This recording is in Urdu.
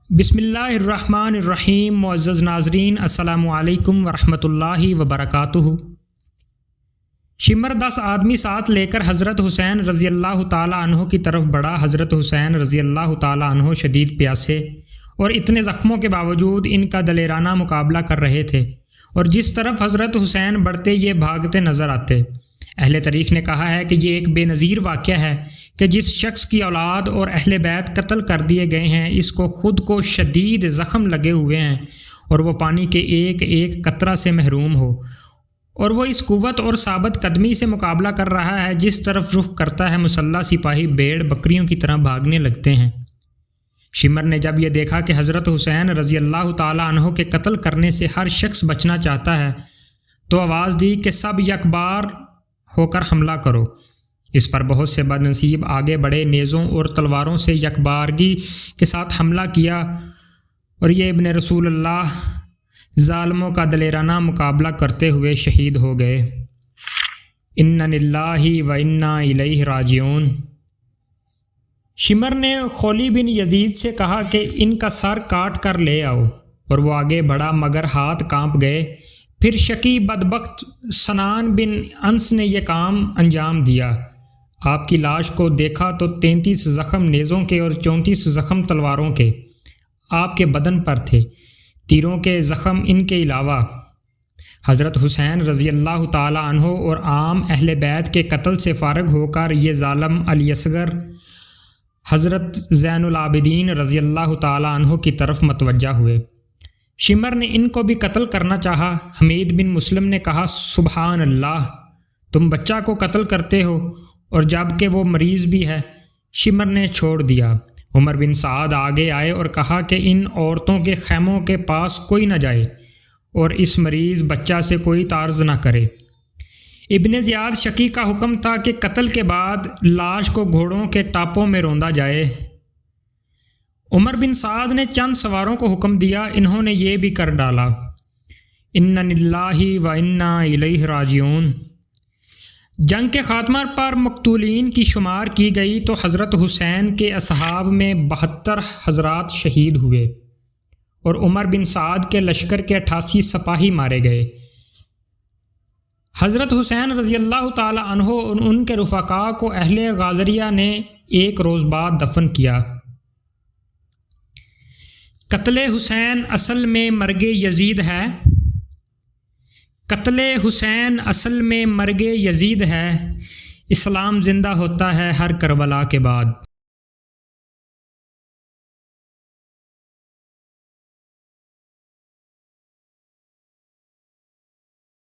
بسم اللہ الرحمن الرحیم۔ معزز ناظرین، السلام علیکم ورحمۃ اللہ وبرکاتہ۔ شمر 10 آدمی ساتھ لے کر حضرت حسین رضی اللہ تعالیٰ عنہ کی طرف بڑھا۔ حضرت حسین رضی اللہ تعالیٰ عنہ شدید پیاسے اور اتنے زخموں کے باوجود ان کا دلیرانہ مقابلہ کر رہے تھے، اور جس طرف حضرت حسین بڑھتے یہ بھاگتے نظر آتے۔ اہل تاریخ نے کہا ہے کہ یہ ایک بے نظیر واقعہ ہے کہ جس شخص کی اولاد اور اہل بیت قتل کر دیے گئے ہیں، اس کو خود کو شدید زخم لگے ہوئے ہیں اور وہ پانی کے ایک ایک قطرہ سے محروم ہو، اور وہ اس قوت اور ثابت قدمی سے مقابلہ کر رہا ہے جس طرف رخ کرتا ہے مسلح سپاہی بھیڑ بکریوں کی طرح بھاگنے لگتے ہیں۔ شمر نے جب یہ دیکھا کہ حضرت حسین رضی اللہ تعالیٰ عنہ کے قتل کرنے سے ہر شخص بچنا چاہتا ہے، تو آواز دی کہ سب یکبار ہو کر حملہ کرو۔ اس پر بہت سے بد نصیب آگے بڑے، نیزوں اور تلواروں سے یکبارگی کے ساتھ حملہ کیا، اور یہ ابن رسول اللہ ظالموں کا دلیرانہ مقابلہ کرتے ہوئے شہید ہو گئے۔ انا للہ و انا الیہ راجعون۔ شمر نے خولی بن یزید سے کہا کہ ان کا سر کاٹ کر لے آؤ، اور وہ آگے بڑھا مگر ہاتھ کانپ گئے۔ پھر شقی بدبخت سنان بن انس نے یہ کام انجام دیا۔ آپ کی لاش کو دیکھا تو 33 زخم نیزوں کے اور 34 زخم تلواروں کے آپ کے بدن پر تھے، تیروں کے زخم ان کے علاوہ۔ حضرت حسین رضی اللہ تعالی عنہ اور عام اہل بیت کے قتل سے فارغ ہو کر یہ ظالم علی اصغر حضرت زین العابدین رضی اللہ تعالی عنہ کی طرف متوجہ ہوئے۔ شمر نے ان کو بھی قتل کرنا چاہا۔ حمید بن مسلم نے کہا، سبحان اللہ، تم بچہ کو قتل کرتے ہو اور جب کہ وہ مریض بھی ہے۔ شمر نے چھوڑ دیا۔ عمر بن سعد آگے آئے اور کہا کہ ان عورتوں کے خیموں کے پاس کوئی نہ جائے اور اس مریض بچہ سے کوئی تعارض نہ کرے۔ ابن زیاد شقی کا حکم تھا کہ قتل کے بعد لاش کو گھوڑوں کے ٹاپوں میں روندا جائے۔ عمر بن سعد نے چند سواروں کو حکم دیا، انہوں نے یہ بھی کر ڈالا۔ انا للہ و انا الیہ راجعون۔ جنگ کے خاتمہ پر مقتولین کی شمار کی گئی تو حضرت حسین کے اصحاب میں 72 حضرات شہید ہوئے، اور عمر بن سعد کے لشکر کے 88 سپاہی مارے گئے۔ حضرت حسین رضی اللہ تعالی عنہ اور ان کے رفقاء کو اہل غازریہ نے 1 روز بعد دفن کیا۔ قتل حسین اصل میں مرگ یزید ہے۔ قتل حسین اصل میں مرگ یزید ہے۔ اسلام زندہ ہوتا ہے ہر کربلا کے بعد۔